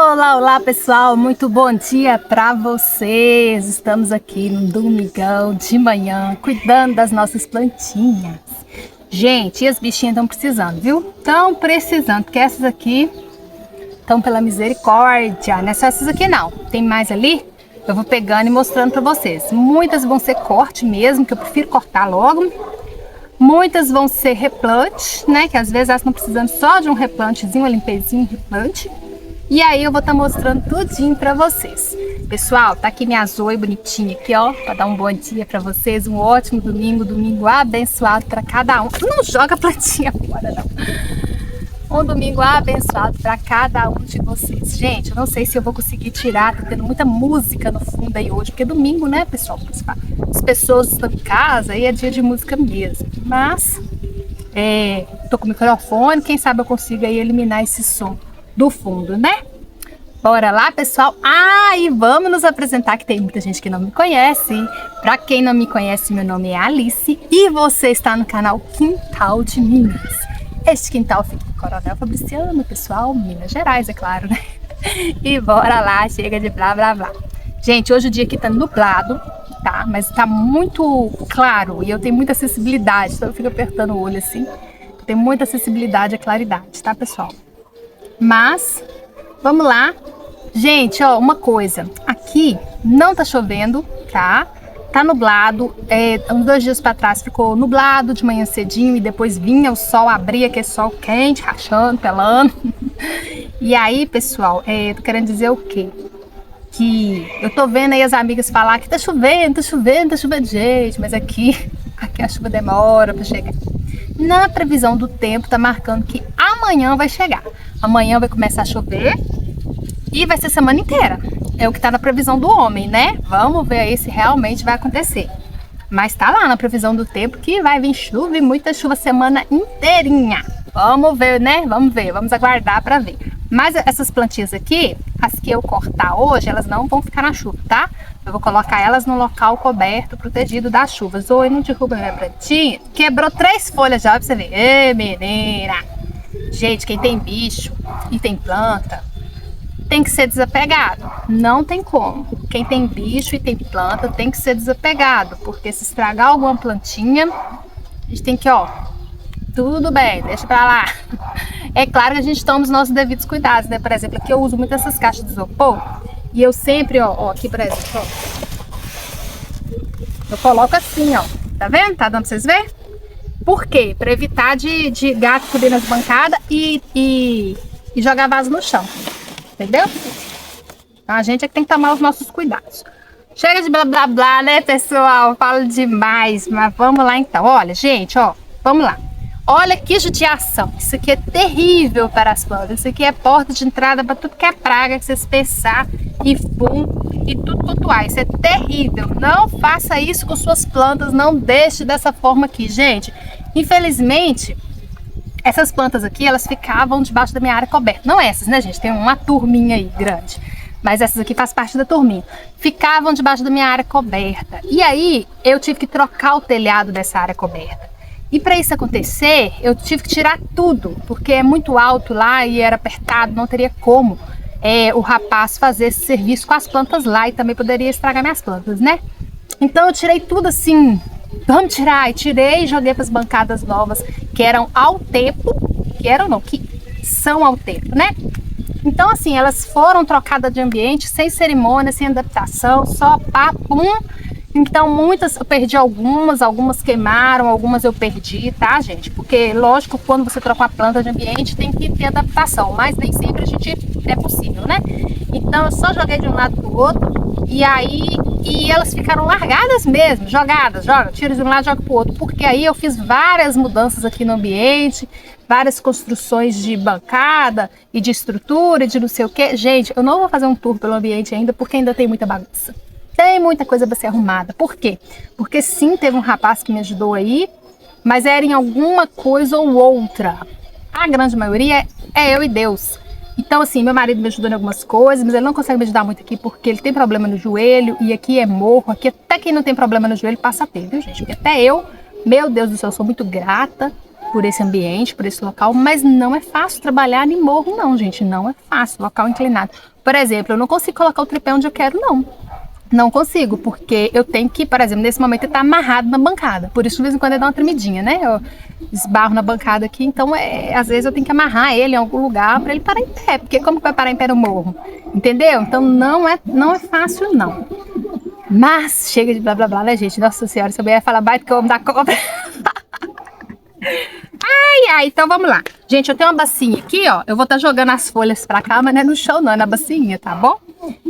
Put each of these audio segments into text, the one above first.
Olá, olá pessoal, muito bom dia para vocês. Estamos aqui no domingão de manhã, cuidando das nossas plantinhas. Gente, e as bichinhas estão precisando, viu? Estão precisando, porque essas aqui estão pela misericórdia. Não é só essas aqui não, tem mais ali. Eu vou pegando e mostrando para vocês. Muitas vão ser corte mesmo, que eu prefiro cortar logo. Muitas vão ser replante, né? Que às vezes elas estão precisando só de um replantezinho, uma limpezinha, replante. E aí eu vou estar mostrando tudinho pra vocês. Pessoal, tá aqui minha Zoe bonitinha aqui, ó, pra dar um bom dia pra vocês, um ótimo domingo abençoado pra cada um. Não joga a plantinha fora, não. Um domingo abençoado pra cada um de vocês. Gente, eu não sei se eu vou conseguir tirar, tá tendo muita música no fundo aí hoje, porque é domingo, né, pessoal? As pessoas estão em casa e é dia de música mesmo. Mas, tô com o microfone, quem sabe eu consigo aí eliminar esse som do fundo, né? Bora lá, pessoal. E vamos nos apresentar, que tem muita gente que não me conhece. Pra quem não me conhece, meu nome é Alice e você está no canal Quintal de Minas. Este quintal fica em Coronel Fabriciano, pessoal, Minas Gerais, é claro, né? E bora lá, chega de blá blá blá. Gente, hoje o dia aqui tá nublado, tá? Mas tá muito claro e eu tenho muita acessibilidade, então eu fico apertando o olho assim. Tem muita acessibilidade e claridade, tá, pessoal? Mas, vamos lá. Gente, ó, uma coisa. Aqui não tá chovendo, tá? Tá nublado. Uns 2 dias pra trás ficou nublado de manhã cedinho e depois vinha o sol, abria aquele sol quente, rachando, pelando. E aí, pessoal, tô querendo dizer o quê? Que eu tô vendo aí as amigas falar que tá chovendo, tá chovendo, tá chovendo. Gente, mas aqui a chuva demora pra chegar. Na previsão do tempo tá marcando que amanhã vai chegar. Amanhã vai começar a chover e vai ser semana inteira. É o que tá na previsão do homem, né? Vamos ver aí se realmente vai acontecer. Mas tá lá na previsão do tempo que vai vir chuva e muita chuva semana inteirinha. Vamos ver, né? Vamos ver, vamos aguardar para ver. Mas essas plantinhas aqui, as que eu cortar hoje, elas não vão ficar na chuva, tá? Eu vou colocar elas no local coberto, protegido das chuvas. Oi, não derruba minha plantinha. Quebrou 3 folhas já, pra você ver. Ei, menina! Gente, quem tem bicho e tem planta, tem que ser desapegado. Não tem como. Quem tem bicho e tem planta tem que ser desapegado. Porque se estragar alguma plantinha, a gente tem que, ó, tudo bem, deixa pra lá. É claro que a gente toma os nossos devidos cuidados, né? Por exemplo, aqui eu uso muito essas caixas de isopor. E eu sempre, ó, aqui por exemplo, ó, eu coloco assim, ó. Tá vendo? Tá dando pra vocês verem? Por quê? Para evitar de gato subir nas bancadas e jogar vaso no chão. Entendeu? Então a gente é que tem que tomar os nossos cuidados. Chega de blá blá blá, né, pessoal? Falo demais, mas vamos lá então. Olha, gente, ó, vamos lá. Olha que judiação. Isso aqui é terrível para as plantas. Isso aqui é porta de entrada para tudo que é praga que vocês pensar e fungo e tudo quanto há. Isso é terrível. Não faça isso com suas plantas. Não deixe dessa forma aqui, gente. Infelizmente, essas plantas aqui, elas ficavam debaixo da minha área coberta. Não essas, né, gente? Tem uma turminha aí grande. Mas essas aqui faz parte da turminha. Ficavam debaixo da minha área coberta. E aí, eu tive que trocar o telhado dessa área coberta. E para isso acontecer, eu tive que tirar tudo, porque é muito alto lá e era apertado, não teria como o rapaz fazer esse serviço com as plantas lá e também poderia estragar minhas plantas, né? Então eu tirei tudo assim, vamos tirar, e tirei e joguei para as bancadas novas, que eram ao tempo, que são ao tempo, né? Então assim, elas foram trocadas de ambiente, sem cerimônia, sem adaptação, só papum. Então muitas eu perdi algumas queimaram, algumas eu perdi, tá, gente? Porque lógico, quando você troca uma planta de ambiente tem que ter adaptação, mas nem sempre a gente é possível, né? Então eu só joguei de um lado pro outro e elas ficaram largadas mesmo, tira de um lado, joga pro outro, porque aí eu fiz várias mudanças aqui no ambiente, várias construções de bancada e de estrutura e de não sei o que. Gente, eu não vou fazer um tour pelo ambiente ainda porque ainda tem muita bagunça. Tem muita coisa para ser arrumada. Por quê? Porque sim, teve um rapaz que me ajudou aí, mas era em alguma coisa ou outra. A grande maioria é eu e Deus. Então assim, meu marido me ajudou em algumas coisas, mas ele não consegue me ajudar muito aqui porque ele tem problema no joelho e aqui é morro. Aqui até quem não tem problema no joelho passa a ter, viu, gente? Porque até eu, meu Deus do céu, eu sou muito grata por esse ambiente, por esse local, mas não é fácil trabalhar em morro não, gente, não é fácil, local inclinado. Por exemplo, eu não consigo colocar o tripé onde eu quero, não. Não consigo, porque eu tenho que, por exemplo, nesse momento ele tá amarrado na bancada. Por isso, de vez em quando, ele dá uma tremidinha, né? Eu esbarro na bancada aqui, então, às vezes eu tenho que amarrar ele em algum lugar para ele parar em pé. Porque como que vai parar em pé no morro? Entendeu? Então, não é fácil, não. Mas, chega de blá, blá, blá, né, gente? Nossa Senhora, se eu ia falar baita que eu amo da cobra. Então vamos lá. Gente, eu tenho uma bacinha aqui, ó. Eu vou estar jogando as folhas pra cá, mas não é no chão não, é na bacinha, tá bom?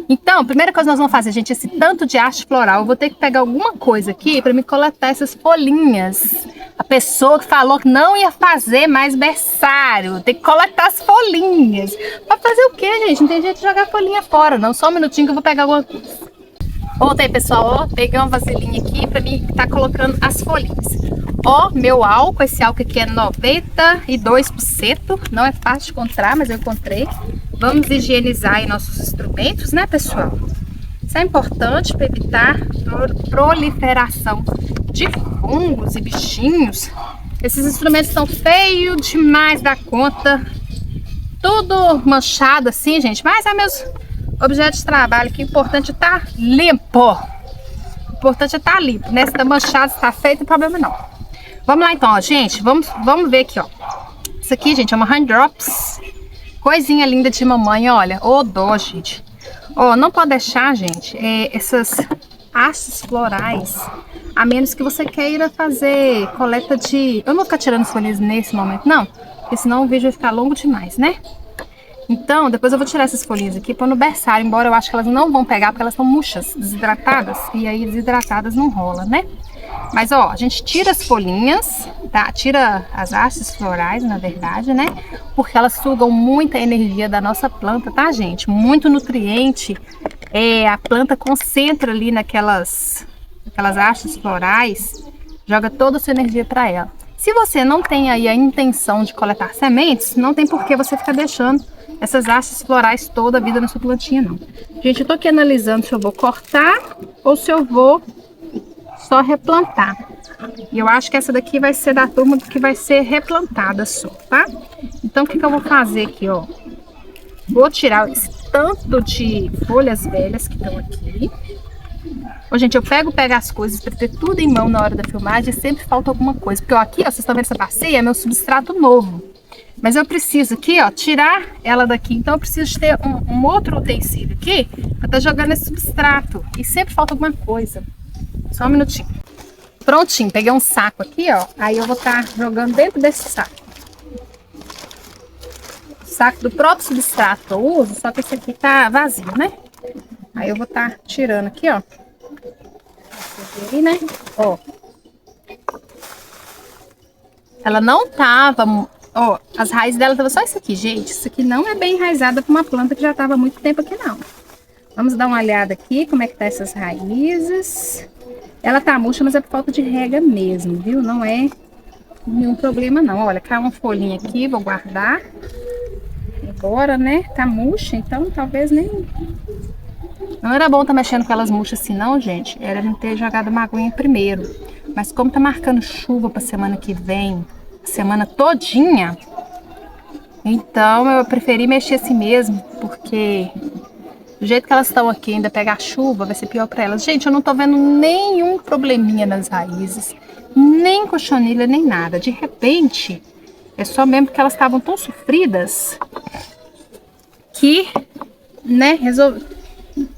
Então, a primeira coisa que nós vamos fazer, gente, esse tanto de haste floral, eu vou ter que pegar alguma coisa aqui pra me coletar essas folhinhas. A pessoa que falou que não ia fazer mais berçário, tem que coletar as folhinhas. Pra fazer o quê, gente? Não tem jeito de jogar folhinha fora, não. Só um minutinho que eu vou pegar alguma coisa. Voltei, pessoal, ó, peguei uma vasilhinha aqui pra mim estar colocando as folhinhas. Ó, meu álcool, esse álcool aqui é 92%, não é fácil de encontrar, mas eu encontrei. Vamos higienizar aí nossos instrumentos, né, pessoal? Isso é importante para evitar proliferação de fungos e bichinhos. Esses instrumentos estão feios demais da conta, tudo manchado assim, gente, mas é meus objetos de trabalho, que o importante é estar limpo. O importante é estar limpo, né? Se tá manchado, se tá feio, não tem problema não. Vamos lá então, ó, gente, vamos ver aqui, ó. Isso aqui, gente, é uma Raindrops. Coisinha linda de mamãe, olha. Ô, dó, gente. Ó, não pode deixar, gente, essas hastes florais, a menos que você queira fazer coleta de... Eu não vou ficar tirando as folhas nesse momento, não, porque senão o vídeo vai ficar longo demais, né? Então, depois eu vou tirar essas folhinhas aqui para no berçário, embora eu acho que elas não vão pegar, porque elas estão murchas, desidratadas, e aí desidratadas não rola, né? Mas, ó, a gente tira as folhinhas, tá? Tira as hastes florais, na verdade, né? Porque elas sugam muita energia da nossa planta, tá, gente? Muito nutriente. A planta concentra ali naquelas hastes florais, joga toda a sua energia para ela. Se você não tem aí a intenção de coletar sementes, não tem por que você ficar deixando essas hastes florais toda a vida na sua plantinha, não. Gente, eu tô aqui analisando se eu vou cortar ou se eu vou só replantar. E eu acho que essa daqui vai ser da turma que vai ser replantada só, tá? Então, o que eu vou fazer aqui, ó? Vou tirar esse tanto de folhas velhas que estão aqui. Ô, gente, eu pego as coisas para ter tudo em mão na hora da filmagem e sempre falta alguma coisa. Porque, ó, aqui, ó, vocês estão vendo essa bacia, é meu substrato novo. Mas eu preciso aqui, ó, tirar ela daqui. Então eu preciso de ter um outro utensílio aqui para estar jogando esse substrato. E sempre falta alguma coisa. Só um minutinho. Prontinho, peguei um saco aqui, ó. Aí eu vou estar jogando dentro desse saco. O saco do próprio substrato que eu uso, só que esse aqui tá vazio, né? Aí eu vou estar tirando aqui, ó. Aí, né? Ó. Ela não tava... Ó, as raízes dela estavam só isso aqui, gente. Isso aqui não é bem enraizada para uma planta que já estava há muito tempo aqui, não. Vamos dar uma olhada aqui, como é que tá essas raízes. Ela tá murcha, mas é por falta de rega mesmo, viu? Não é nenhum problema, não. Olha, caiu uma folhinha aqui, vou guardar. Agora, né? Tá murcha, então talvez nem... Não era bom tá mexendo com elas murchas assim, não, gente. Era não ter jogado uma aguinha primeiro. Mas como tá marcando chuva pra semana que vem, semana todinha, então eu preferi mexer assim mesmo, porque do jeito que elas estão aqui, ainda pegar chuva, vai ser pior para elas. Gente, eu não tô vendo nenhum probleminha nas raízes, nem cochonilha, nem nada. De repente, é só mesmo porque elas estavam tão sofridas que, né,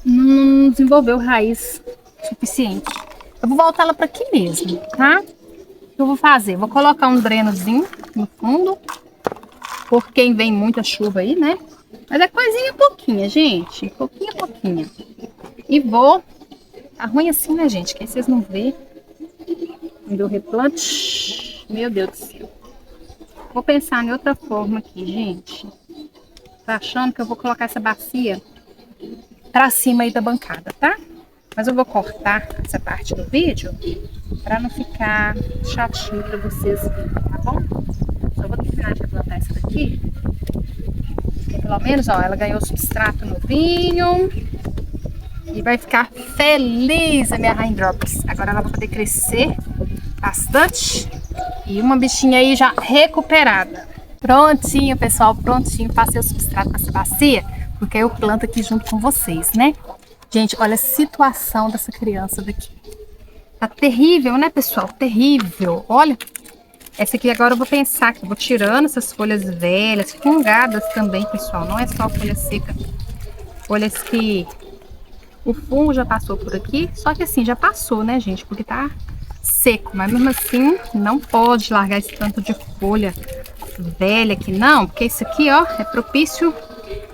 não desenvolveu raiz suficiente. Eu vou voltar ela para aqui mesmo, tá? Eu vou fazer, vou colocar um drenozinho no fundo, por quem vem muita chuva aí, né? Mas é coisinha pouquinha, gente, pouquinha. E vou, tá ruim assim, né, gente, que aí vocês não vê. Quando eu replante, meu Deus do céu. Vou pensar em outra forma aqui, gente. Tô achando que eu vou colocar essa bacia pra cima aí da bancada, tá? Mas eu vou cortar essa parte do vídeo para não ficar chatinho para vocês verem, tá bom? Só vou terminar de replantar essa daqui. Porque pelo menos, ó, ela ganhou substrato novinho. E vai ficar feliz a minha Raindrops. Agora ela vai poder crescer bastante E uma bichinha aí já recuperada. Prontinho, pessoal, prontinho. Passei o substrato para essa bacia, porque aí eu planto aqui junto com vocês, né? Gente, olha a situação dessa criança daqui. Tá terrível, né, pessoal? Terrível. Olha, essa aqui agora eu vou pensar que eu vou tirando essas folhas velhas, fungadas também, pessoal. Não é só folha seca. Folhas que o fungo já passou por aqui. Só que assim, já passou, né, gente? Porque tá seco. Mas mesmo assim, não pode largar esse tanto de folha velha aqui, não. Porque isso aqui, ó, é propício...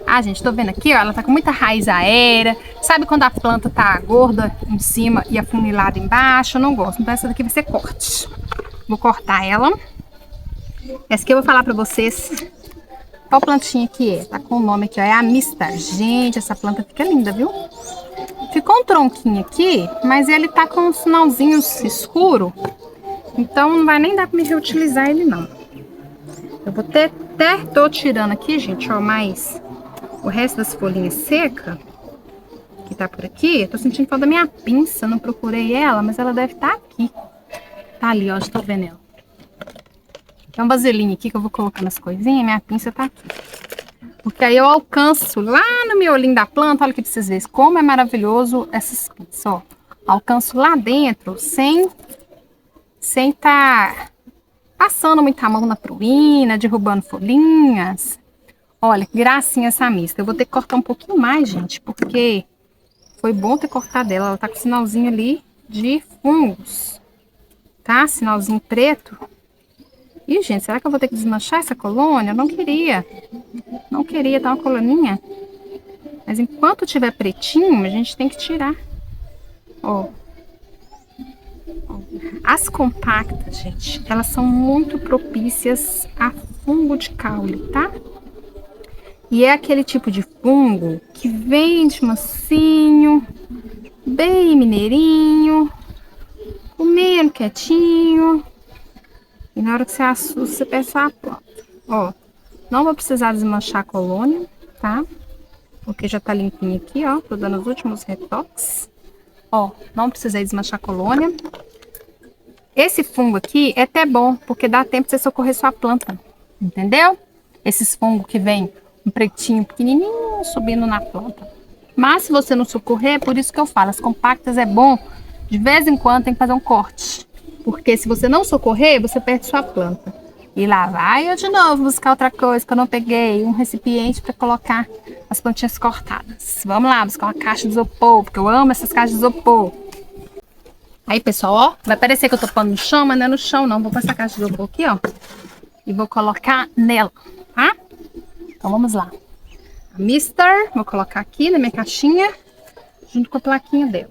Ah, gente, tô vendo aqui, ó, ela tá com muita raiz aérea. Sabe quando a planta tá gorda em cima e afunilada embaixo? Eu não gosto. Então essa daqui vai ser corte. Vou cortar ela. Essa aqui eu vou falar pra vocês qual plantinha que é. Tá com o nome aqui, ó, é a Mista. Gente, essa planta fica linda, viu? Ficou um tronquinho aqui, mas ele tá com uns sinalzinhos escuros. Então não vai nem dar pra me reutilizar ele, não. Eu vou até tô tirando aqui, gente, ó, mais o resto das folhinhas secas que tá por aqui. Eu tô sentindo falta da minha pinça, não procurei ela, mas ela deve estar aqui. Tá ali, ó, já tô vendo ela. Tem um vaselinho aqui que eu vou colocar nas coisinhas, minha pinça tá aqui. Porque aí eu alcanço lá no miolinho da planta, olha aqui pra vocês verem como é maravilhoso essas pinças, ó. Alcanço lá dentro sem tá passando muita mão na pruína, derrubando folhinhas. Olha, que gracinha essa mista. Eu vou ter que cortar um pouquinho mais, gente, porque foi bom ter cortado ela. Ela tá com sinalzinho ali de fungos, tá? Sinalzinho preto. Ih, gente, será que eu vou ter que desmanchar essa colônia? Eu não queria. Não queria dar uma coloninha. Mas enquanto tiver pretinho, a gente tem que tirar. Ó. As compactas, gente, elas são muito propícias a fungo de caule, tá? E é aquele tipo de fungo que vem de mansinho, bem mineirinho, comendo quietinho. E na hora que você assusta, você pensa a planta. Ó, não vou precisar desmanchar a colônia, tá? Porque já tá limpinho aqui, ó. Tô dando os últimos retoques. Ó, não precisei desmanchar a colônia. Esse fungo aqui é até bom, porque dá tempo de você socorrer sua planta. Entendeu? Esses fungos que vem um pretinho pequenininho subindo na planta. Mas se você não socorrer, é por isso que eu falo, as compactas é bom, de vez em quando tem que fazer um corte. Porque se você não socorrer, você perde sua planta. E lá vai eu de novo buscar outra coisa que eu não peguei, um recipiente para colocar as plantinhas cortadas. Vamos lá, buscar uma caixa de isopor, porque eu amo essas caixas de isopor. Aí, pessoal, ó, vai parecer que eu tô pondo no chão, mas não é no chão não. Vou passar a caixa de isopor aqui, ó, e vou colocar nela, tá? Então vamos lá. A Mister, vou colocar aqui na minha caixinha, junto com a plaquinha dela.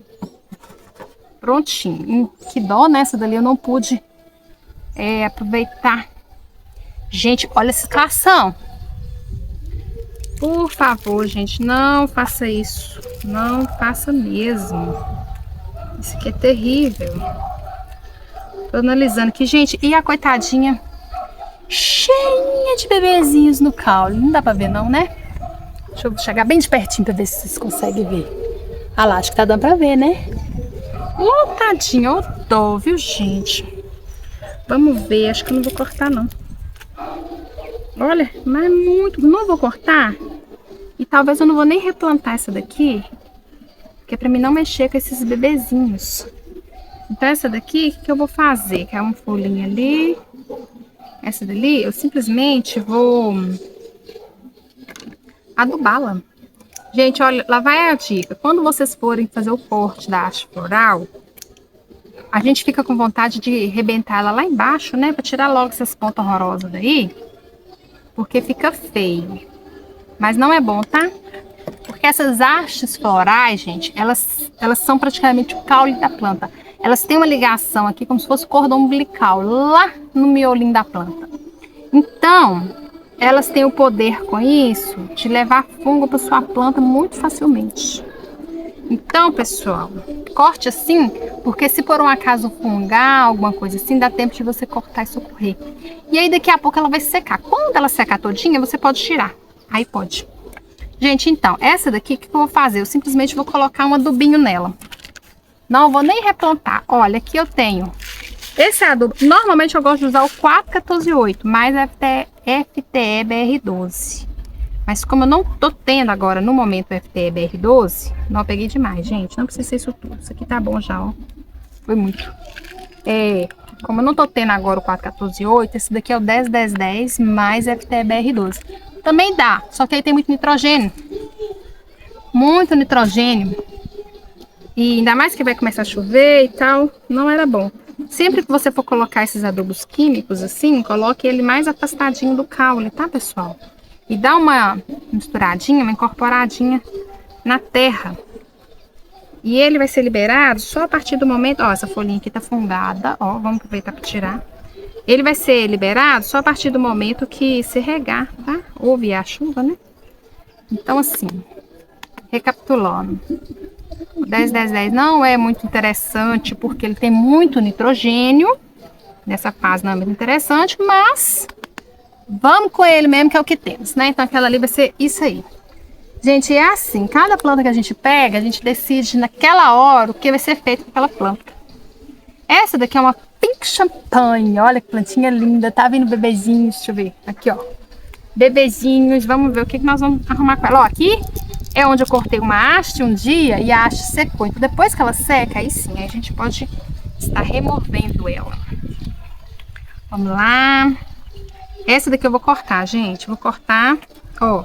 Prontinho. Que dó, né? Essa dali eu não pude aproveitar. Gente, olha a situação. Por favor, gente, não faça isso. Não faça mesmo. Isso aqui é terrível. Tô analisando aqui, gente. E a coitadinha cheinha de bebezinhos no caule. Não dá pra ver não, né? Deixa eu chegar bem de pertinho pra ver se vocês conseguem ver. Ah lá, acho que tá dando pra ver, né? Tadinha, eu dó, viu, gente? Vamos ver, acho que eu não vou cortar, não. Olha, mas muito... Não vou cortar. E talvez eu não vou nem replantar essa daqui, porque é pra mim não mexer com esses bebezinhos. Então essa daqui, o que eu vou fazer? Que é uma folhinha ali. Essa dali, eu simplesmente vou adubá-la. Gente, olha, lá vai a dica. Quando vocês forem fazer o corte da haste floral, a gente fica com vontade de rebentar ela lá embaixo, né? Pra tirar logo essas pontas horrorosas daí. Porque fica feio. Mas não é bom, tá? Porque essas hastes florais, gente, elas são praticamente o caule da planta. Elas têm uma ligação aqui como se fosse cordão umbilical, lá no miolinho da planta. Então, elas têm o poder com isso de levar fungo para sua planta muito facilmente. Então, pessoal, corte assim, porque se por um acaso fungar, alguma coisa assim, dá tempo de você cortar e socorrer. E aí daqui a pouco ela vai secar. Quando ela secar todinha, você pode tirar. Aí pode. Gente, então, essa daqui, o que eu vou fazer? Eu simplesmente vou colocar um adubinho nela. Não vou nem replantar. Olha, aqui eu tenho Esse adubo, normalmente eu gosto de usar o 414,8, mais FTE BR12. Mas como eu não tô tendo agora, no momento, o FTE BR12, não, eu peguei demais, gente. Não precisa ser isso tudo. Isso aqui tá bom já, ó. Foi muito. Como eu não tô tendo agora o 414,8, esse daqui é o 10-10-10 mais FTE BR12. Também dá, só que aí tem muito nitrogênio. Muito nitrogênio. E ainda mais que vai começar a chover e tal, não era bom. Sempre que você for colocar esses adubos químicos assim, coloque ele mais afastadinho do caule, tá, pessoal? E dá uma misturadinha, uma incorporadinha na terra. E ele vai ser liberado só a partir do momento... Ó, essa folhinha aqui tá fungada, ó, vamos aproveitar para tirar. Ele vai ser liberado só a partir do momento que se regar, tá? Ou vier a chuva, né? Então, assim, recapitulando. O 10-10-10 não é muito interessante porque ele tem muito nitrogênio. Nessa fase não é muito interessante, mas vamos com ele mesmo, que é o que temos, né? Então aquela ali vai ser isso aí. Gente, é assim, cada planta que a gente pega, a gente decide naquela hora o que vai ser feito com aquela planta. Essa daqui é uma Pink Champagne, olha que plantinha linda, tá vindo bebezinhos, deixa eu ver, aqui ó. Bebezinhos, vamos ver o que nós vamos arrumar com ela. Ó, aqui é onde eu cortei uma haste um dia e a haste secou. Então depois que ela seca, aí sim, aí a gente pode estar removendo ela. Vamos lá. Essa daqui eu vou cortar, gente. Vou cortar, ó.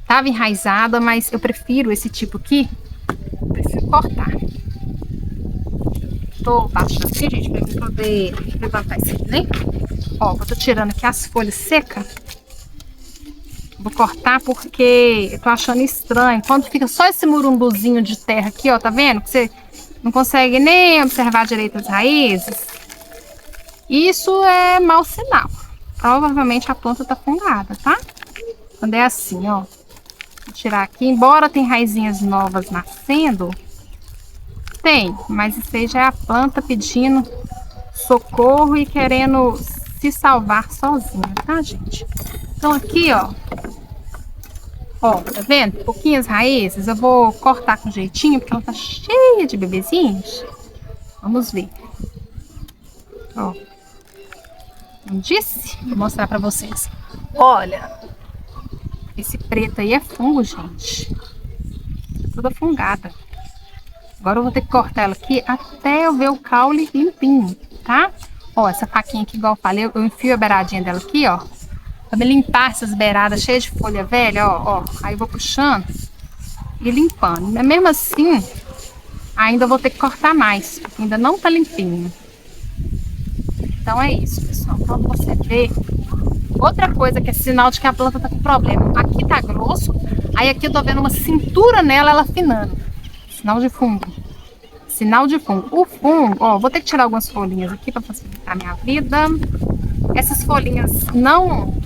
Tava enraizada, mas eu prefiro esse tipo aqui. Prefiro cortar. Tô baixando assim, gente, pra eu poder levantar esse aqui, né? Ó, eu tô tirando aqui as folhas secas. Vou cortar porque eu tô achando estranho. Quando fica só esse murumbuzinho de terra aqui, ó, tá vendo? Que você não consegue nem observar direito as raízes. Isso é mau sinal. Provavelmente a planta tá fungada, tá? Quando é assim, ó. Vou tirar aqui. Embora tem raizinhas novas nascendo, tem, mas isso aí já é a planta pedindo socorro e querendo se salvar sozinha, tá, gente? Então aqui, ó. Ó, tá vendo? Pouquinhas raízes. Eu vou cortar com jeitinho, porque ela tá cheia de bebezinhos. Vamos ver. Ó. Não disse? Vou mostrar pra vocês. Olha. Esse preto aí é fungo, gente. Tá toda fungada. Agora eu vou ter que cortar ela aqui até eu ver o caule limpinho, tá? Ó, essa faquinha aqui, igual eu falei, eu enfio a beiradinha dela aqui, ó. Pra me limpar essas beiradas cheias de folha velha, ó, ó. Aí eu vou puxando e limpando. Mas mesmo assim, ainda vou ter que cortar mais, porque ainda não tá limpinho. Então é isso, pessoal. Quando você vê... Outra coisa que é sinal de que a planta tá com problema. Aqui tá grosso, aí aqui eu tô vendo uma cintura nela, ela afinando. Sinal de fungo. Sinal de fungo. O fungo, ó, vou ter que tirar algumas folhinhas aqui pra facilitar a minha vida. Essas folhinhas não...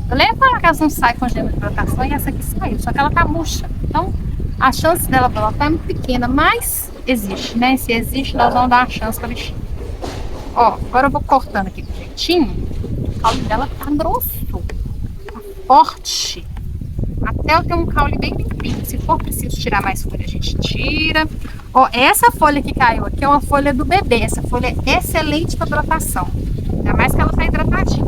Eu nem ia falar que elas não saem com gema de brotação, e essa aqui saiu, só que ela tá murcha. Então, a chance dela brotar é muito pequena, mas existe, né? Se existe, nós vamos dar uma chance pra bichinho. Ó, agora eu vou cortando aqui com jeitinho. O caule dela tá grosso, tá forte. Até eu ter um caule bem limpinho. Se for preciso tirar mais folha, a gente tira. Ó, essa folha que caiu aqui é uma folha do bebê. Essa folha é excelente para brotação. Ainda mais que ela tá hidratadinha.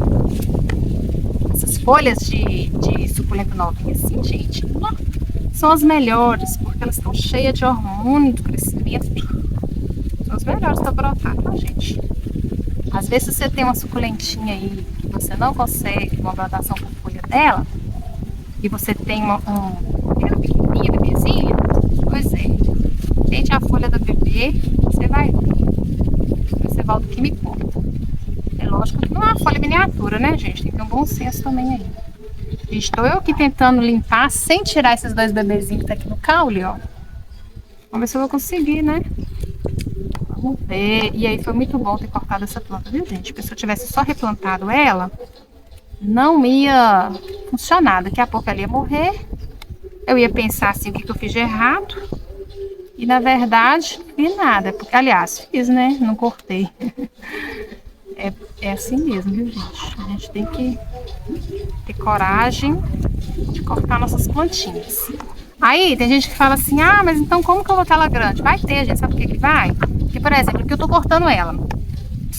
Essas folhas de suculento novinho assim, gente, são as melhores, porque elas estão cheias de hormônio do crescimento. São as melhores para brotar, tá, gente? Às vezes você tem uma suculentinha aí que você não consegue uma brotação com folha dela, e você tem uma pequenininha, bebezinha, pois é, tente a folha da bebê, você vai ver. Você volta que me conta. É lógico que não é uma folha miniatura, né, gente? Tem que ter um bom senso também aí. Estou eu aqui tentando limpar sem tirar esses dois bebezinhos que tá aqui no caule, ó. Vamos ver se eu vou conseguir, né? Vamos ver. E aí foi muito bom ter cortado essa planta, viu, gente? Porque se eu tivesse só replantado ela, não ia funcionar. Daqui a pouco ela ia morrer. Eu ia pensar assim, o que eu fiz de errado. E na verdade, não fiz nada. Porque, aliás, fiz, né? Não cortei. É assim mesmo, viu, gente? A gente tem que ter coragem de cortar nossas plantinhas. Aí tem gente que fala assim, ah, mas então como que eu vou botar ela grande? Vai ter, gente, sabe por que que vai? Porque, por exemplo, aqui eu tô cortando ela.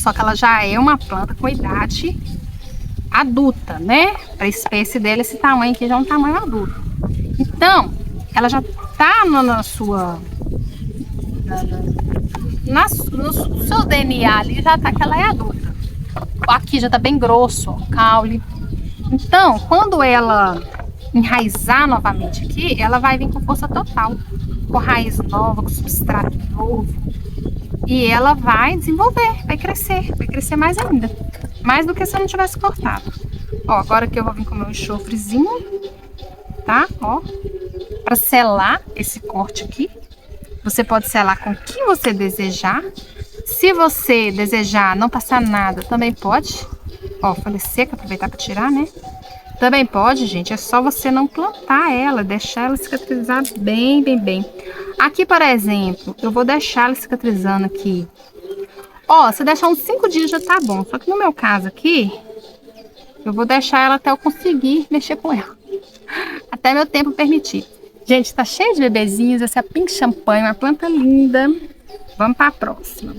Só que ela já é uma planta com idade adulta, né? Para a espécie dela, esse tamanho aqui já é um tamanho adulto. Então, ela já tá na sua... no seu DNA ali, já tá que ela é adulta. Aqui já tá bem grosso, ó, o caule. Então, quando ela enraizar novamente aqui, ela vai vir com força total. Com raiz nova, com substrato novo. E ela vai desenvolver, vai crescer mais ainda. Mais do que se eu não tivesse cortado. Ó, agora que eu vou vir com o meu enxofrezinho, tá? Ó, para selar esse corte aqui. Você pode selar com o que você desejar. Se você desejar não passar nada, também pode. Ó, folha seca, aproveitar para tirar, né? Também pode, gente, é só você não plantar ela, deixar ela cicatrizar bem, bem, bem. Aqui, por exemplo, eu vou deixar ela cicatrizando aqui. Ó, se deixar uns 5 dias já tá bom. Só que no meu caso aqui, eu vou deixar ela até eu conseguir mexer com ela. Até meu tempo permitir. Gente, tá cheio de bebezinhos. Essa é a Pink Champagne, uma planta linda. Vamos pra próxima,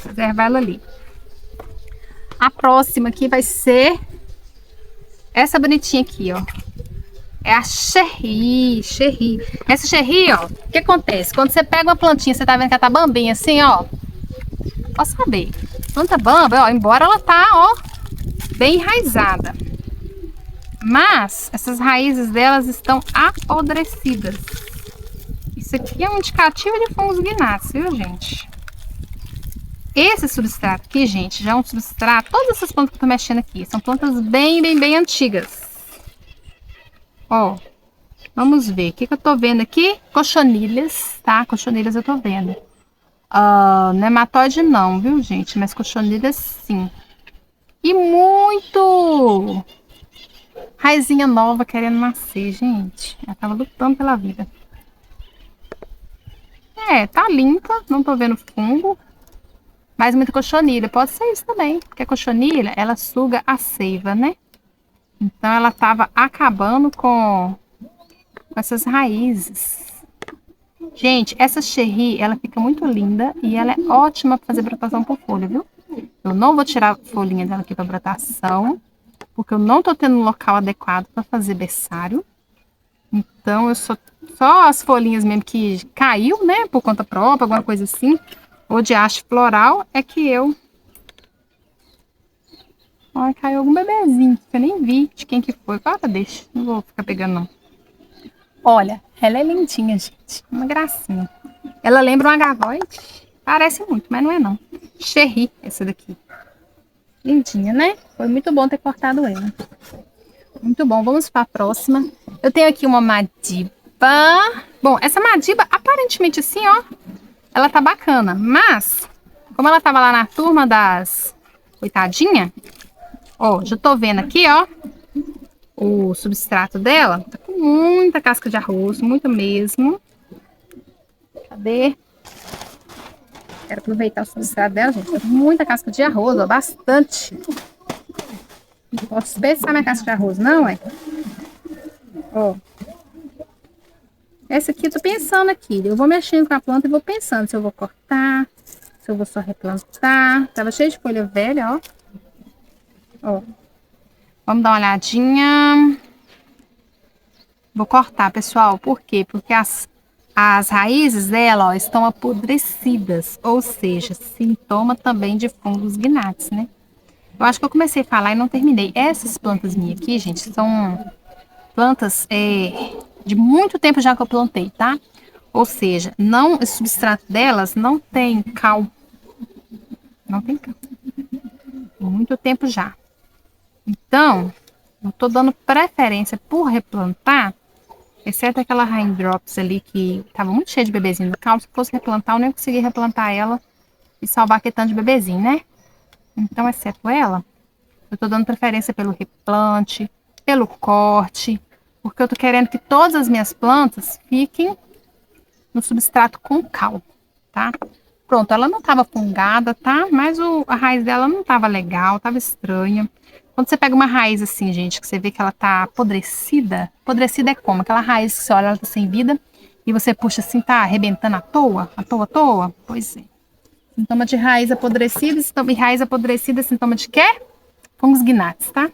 Reservar ela ali. A próxima aqui vai ser essa bonitinha aqui, ó. É a Cherry. Essa Cherry, ó, o que acontece? Quando você pega uma plantinha, você tá vendo que ela tá bambinha assim, ó. Posso saber. Planta bamba, ó, embora ela tá, ó, bem enraizada. Mas essas raízes delas estão apodrecidas. Isso aqui é um indicativo de fungos gnats, viu, gente? Esse substrato aqui, gente, já é um substrato... Todas essas plantas que eu tô mexendo aqui são plantas bem, bem, bem antigas. Ó, vamos ver. O que eu tô vendo aqui? Cochonilhas, tá? Cochonilhas eu tô vendo. Nematóide não, viu, gente? Mas cochonilhas sim. E muito... raizinha nova querendo nascer, gente. Ela tava lutando pela vida. É, tá limpa. Não tô vendo fungo. Mas muita cochonilha, pode ser isso também, porque a cochonilha, ela suga a seiva, né? Então, ela tava acabando com essas raízes. Gente, essa Cherry, ela fica muito linda e ela é ótima para fazer brotação por folha, viu? Eu não vou tirar a folhinha dela aqui para brotação, porque eu não tô tendo um local adequado para fazer berçário. Então, eu só as folhinhas mesmo que caiu, né, por conta própria, alguma coisa assim, ou de haste floral, é que eu... Olha, caiu algum bebezinho, que eu nem vi de quem que foi. Agora deixa, não vou ficar pegando não. Olha, ela é lindinha, gente, uma gracinha. Ela lembra uma agavoide, parece muito, mas não é não. Cherry, essa daqui. Lindinha, né? Foi muito bom ter cortado ela. Muito bom, vamos para a próxima. Eu tenho aqui uma Madiba. Bom, essa Madiba, aparentemente assim, ó, ela tá bacana, mas como ela tava lá na turma das coitadinha, ó, já tô vendo aqui, ó, o substrato dela tá com muita casca de arroz, muito mesmo. Cadê? Quero aproveitar o substrato dela, gente. Tá com muita casca de arroz, ó, bastante. Não posso desperdiçar minha casca de arroz, não, é? Ó. Essa aqui eu tô pensando aqui. Eu vou mexendo com a planta e vou pensando se eu vou cortar, se eu vou só replantar. Tava cheio de folha velha, ó. Ó. Vamos dar uma olhadinha. Vou cortar, pessoal. Por quê? Porque as raízes dela, ó, estão apodrecidas. Ou seja, sintoma também de fungos gnats, né? Eu acho que eu comecei a falar e não terminei. Essas plantas minhas aqui, gente, são plantas de muito tempo já que eu plantei, tá? Ou seja, não, o substrato delas não tem cal. Não tem cal. Muito tempo já. Então, eu tô dando preferência por replantar, exceto aquela Raindrops ali que tava muito cheia de bebezinho no cal. Se fosse replantar, eu nem conseguia replantar ela e salvar aquele tanto de bebezinho, né? Então, exceto ela, eu tô dando preferência pelo replante, pelo corte, porque eu tô querendo que todas as minhas plantas fiquem no substrato com cal, tá? Pronto, ela não tava fungada, tá? Mas a raiz dela não tava legal, tava estranha. Quando você pega uma raiz assim, gente, que você vê que ela tá apodrecida, apodrecida é como? Aquela raiz que você olha, ela tá sem vida, e você puxa assim, tá arrebentando à toa? À toa, à toa? Pois é. Sintoma de raiz apodrecida, e raiz apodrecida, sintoma de quê? Fungos gnats, tá?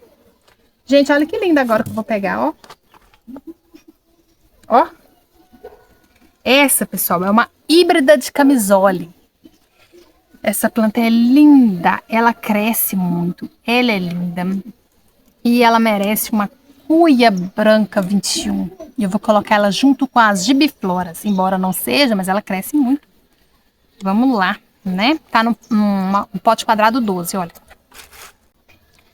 Gente, olha que linda agora que eu vou pegar, ó. Ó. Essa, pessoal, é uma híbrida de camisole. Essa planta é linda, ela cresce muito, ela é linda. E ela merece uma cuia branca 21. E eu vou colocar ela junto com as gibifloras, embora não seja, mas ela cresce muito. Vamos lá, né? Tá no pote quadrado 12, olha.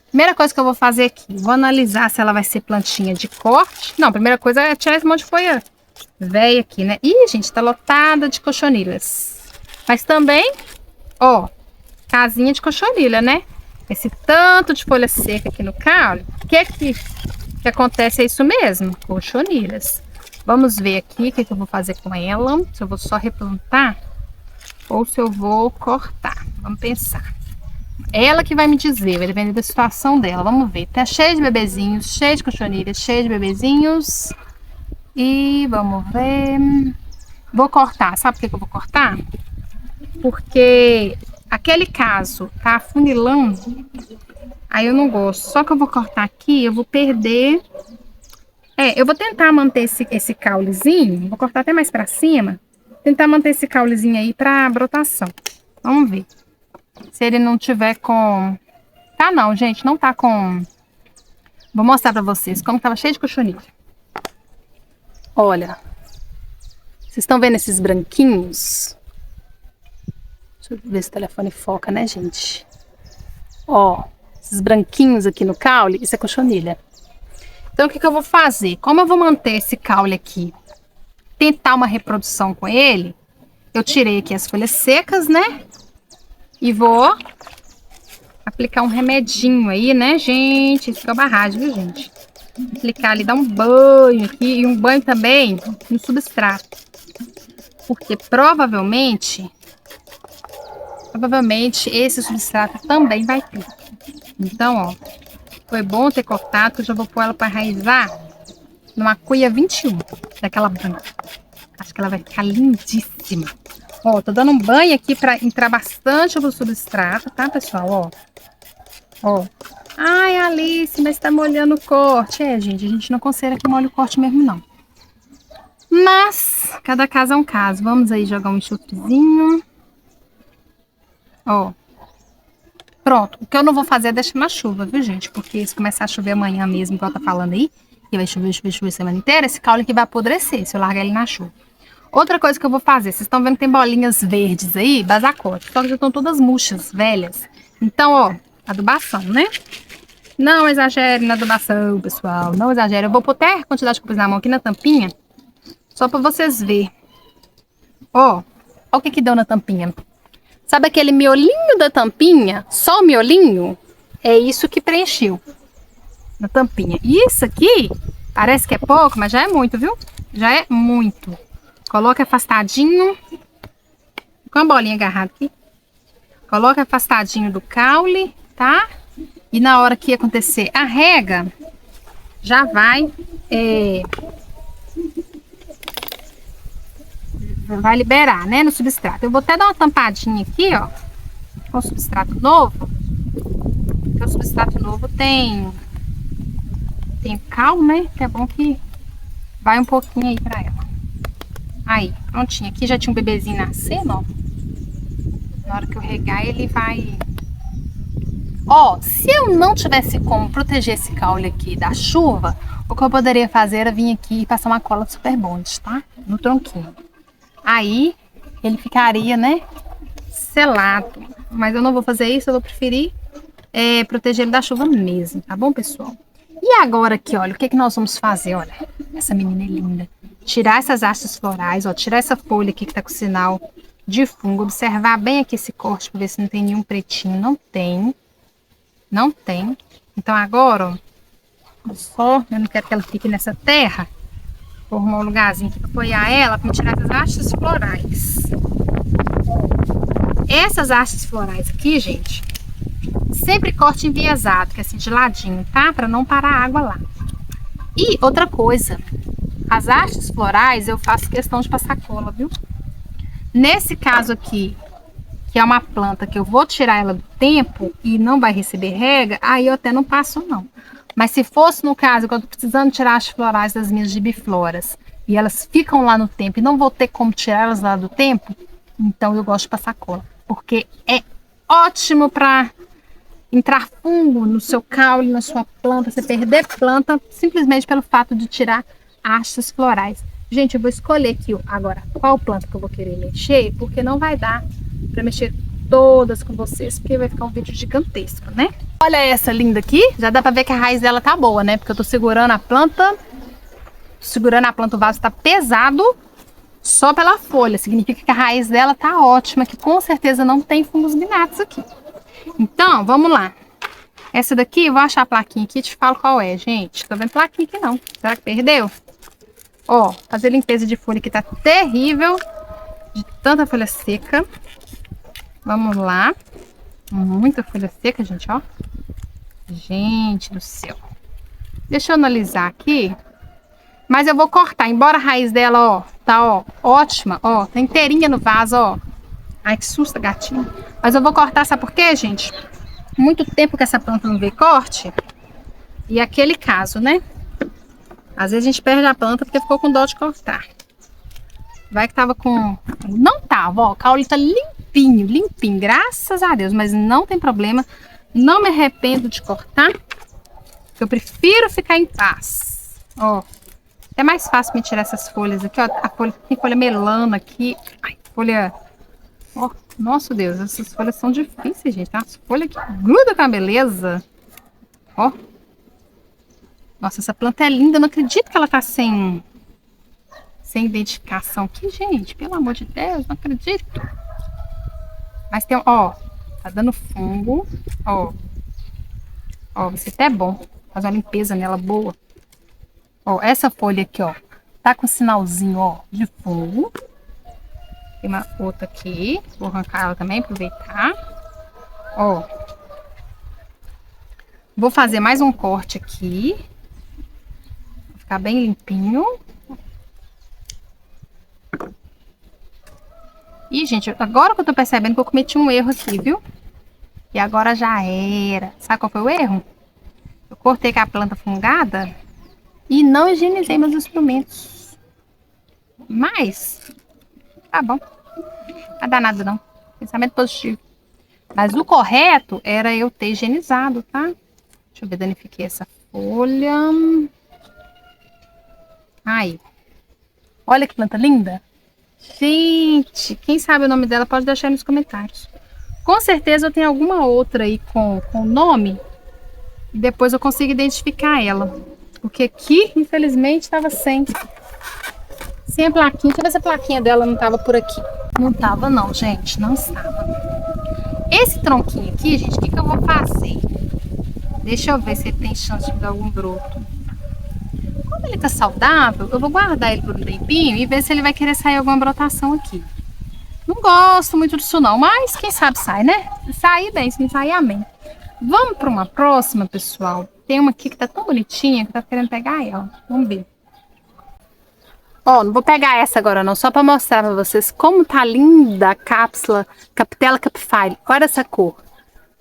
Primeira coisa que eu vou fazer aqui, vou analisar se ela vai ser plantinha de corte. Não, a primeira coisa é tirar esse monte de folha velha aqui, né? Ih, gente, tá lotada de cochonilhas. Mas também, ó, casinha de cochonilha, né? Esse tanto de folha seca aqui no caule, o que acontece é isso mesmo, cochonilhas. Vamos ver aqui o que eu vou fazer com ela, se eu vou só replantar ou se eu vou cortar. Vamos pensar. Ela que vai me dizer, vai depender da situação dela. Vamos ver. Tá cheio de bebezinhos, cheio de cochonilhas, cheio de bebezinhos. E vamos ver. Vou cortar. Sabe por que eu vou cortar? Porque aquele caso tá afunilando. Aí eu não gosto. Só que eu vou cortar aqui, eu vou perder. Eu vou tentar manter esse caulezinho. Vou cortar até mais pra cima. Tentar manter esse caulezinho aí pra brotação. Vamos ver. Se ele não tiver com... Tá não, gente, não tá com... Vou mostrar pra vocês como tava cheio de cochonilha. Olha. Vocês estão vendo esses branquinhos? Deixa eu ver se o telefone foca, né, gente? Ó, esses branquinhos aqui no caule, isso é cochonilha. Então, o que eu vou fazer? Como eu vou manter esse caule aqui, tentar uma reprodução com ele, eu tirei aqui as folhas secas, né? E vou aplicar um remedinho aí, né, gente? Isso fica barragem, viu, gente? Aplicar ali, dar um banho aqui e um banho também no substrato. Porque provavelmente esse substrato também vai ter. Então, ó, foi bom ter cortado, que eu já vou pôr ela para enraizar numa cuia 21, daquela branca. Acho que ela vai ficar lindíssima. Ó, tô dando um banho aqui pra entrar bastante no substrato, tá, pessoal? Ó. Ai, Alice, mas tá molhando o corte. Gente, a gente não considera que molha o corte mesmo, não. Mas, cada caso é um caso. Vamos aí jogar um enxofrezinho. Ó. Pronto. O que eu não vou fazer é deixar na chuva, viu, gente? Porque se começar a chover amanhã mesmo, igual tá falando aí, e vai chover a semana inteira, esse caule aqui vai apodrecer se eu largar ele na chuva. Outra coisa que eu vou fazer, vocês estão vendo que tem bolinhas verdes aí, basacote, só que já estão todas murchas, velhas. Então, ó, adubação, né? Não exagere na adubação, pessoal, não exagere. Eu vou pôr até a quantidade que eu pus na mão aqui na tampinha, só pra vocês verem. Ó o que deu na tampinha. Sabe aquele miolinho da tampinha? Só o miolinho? É isso que preencheu na tampinha. E isso aqui, parece que é pouco, mas já é muito, viu? Já é muito. Coloca afastadinho, com a bolinha agarrada aqui. Coloca afastadinho do caule, tá? E na hora que acontecer a rega, já vai liberar, né, no substrato. Eu vou até dar uma tampadinha aqui, ó, com o substrato novo. Porque o substrato novo tem cal, né? Que é bom que vai um pouquinho aí pra ela. Aí, prontinho. Aqui já tinha um bebezinho nascendo, ó. Na hora que eu regar, ele vai... Ó, se eu não tivesse como proteger esse caule aqui da chuva, o que eu poderia fazer era vir aqui e passar uma cola de super bond, tá? No tronquinho. Aí, ele ficaria, né, selado. Mas eu não vou fazer isso, eu vou preferir proteger ele da chuva mesmo, tá bom, pessoal? E agora aqui, olha, o que nós vamos fazer? Olha, essa menina é linda. Tirar essas hastes florais, ó, tirar essa folha aqui que tá com sinal de fungo, observar bem aqui esse corte para ver se não tem nenhum pretinho. Não tem. Não tem. Então agora, ó, eu não quero que ela fique nessa terra. Vou arrumar um lugarzinho aqui para apoiar ela, para tirar essas hastes florais. Essas hastes florais aqui, gente, sempre corte enviesado, que é assim, de ladinho, tá? Para não parar a água lá. E outra coisa, as hastes florais eu faço questão de passar cola, viu? Nesse caso aqui, que é uma planta que eu vou tirar ela do tempo e não vai receber rega, aí eu até não passo não. Mas se fosse no caso que eu tô precisando tirar as florais das minhas gibifloras e elas ficam lá no tempo e não vou ter como tirar elas lá do tempo, então eu gosto de passar cola, porque é ótimo para entrar fungo no seu caule, na sua planta, você perder planta simplesmente pelo fato de tirar hastes florais. Gente, eu vou escolher aqui agora qual planta que eu vou querer mexer, porque não vai dar para mexer todas com vocês, porque vai ficar um vídeo gigantesco, né? Olha essa linda aqui, já dá para ver que a raiz dela tá boa, né? Porque eu tô segurando a planta, o vaso tá pesado só pela folha, significa que a raiz dela tá ótima, que com certeza não tem fungos binatos aqui. Então, vamos lá. Essa daqui, eu vou achar a plaquinha aqui e te falo qual é, gente. Tô vendo plaquinha aqui não. Será que perdeu? Ó, fazer limpeza de folha aqui tá terrível. De tanta folha seca. Vamos lá. Muita folha seca, gente, ó. Gente do céu. Deixa eu analisar aqui. Mas eu vou cortar, embora a raiz dela, ó, tá, ó, ótima, ó. Tá inteirinha no vaso, ó. Ai, que susto, gatinho. Mas eu vou cortar, sabe por quê, gente? Muito tempo que essa planta não vê corte. E aquele caso, né? Às vezes a gente perde a planta porque ficou com dó de cortar. Vai que tava com... Não tava, ó. O caule tá limpinho, limpinho. Graças a Deus. Mas não tem problema. Não me arrependo de cortar. Eu prefiro ficar em paz. Ó. É mais fácil me tirar essas folhas aqui, ó. A folha, tem folha melana aqui. Ai, folha... Ó, nossa Deus, essas folhas são difíceis, gente. As folhas que grudam com a beleza. Ó. Nossa, essa planta é linda. Eu não acredito que ela tá sem identificação aqui, gente. Pelo amor de Deus, não acredito. Mas tem, ó. Tá dando fungo. Ó. Ó, vai ser até bom fazer uma limpeza nela boa. Ó, essa folha aqui, ó. Tá com sinalzinho, ó, de fungo. Tem uma outra aqui. Vou arrancar ela também, aproveitar. Ó. Vou fazer mais um corte aqui. Vai ficar bem limpinho. Ih, gente, agora que eu tô percebendo que eu cometi um erro aqui, viu? E agora já era. Sabe qual foi o erro? Eu cortei com a planta fungada e não higienizei meus instrumentos. Mas... tá bom. Não vai dar nada não. Pensamento positivo. Mas o correto era eu ter higienizado, tá? Deixa eu ver, danifiquei essa folha. Aí. Olha que planta linda. Gente, quem sabe o nome dela pode deixar aí nos comentários. Com certeza eu tenho alguma outra aí com nome. E depois eu consigo identificar ela. Porque aqui, infelizmente, estava sem a plaquinha. Deixa eu ver se a plaquinha dela não tava por aqui. Não tava não, gente. Não estava. Esse tronquinho aqui, gente, o que eu vou fazer? Deixa eu ver se ele tem chance de dar algum broto. Como ele tá saudável, eu vou guardar ele por um tempinho e ver se ele vai querer sair alguma brotação aqui. Não gosto muito disso não, mas quem sabe sai, né? Se sair bem, se não sair, amém. Vamos para uma próxima, pessoal. Tem uma aqui que tá tão bonitinha que tá querendo pegar ela. Vamos ver. Ó, não vou pegar essa agora não, só para mostrar para vocês como tá linda a cápsula Capitella Capify. Olha essa cor.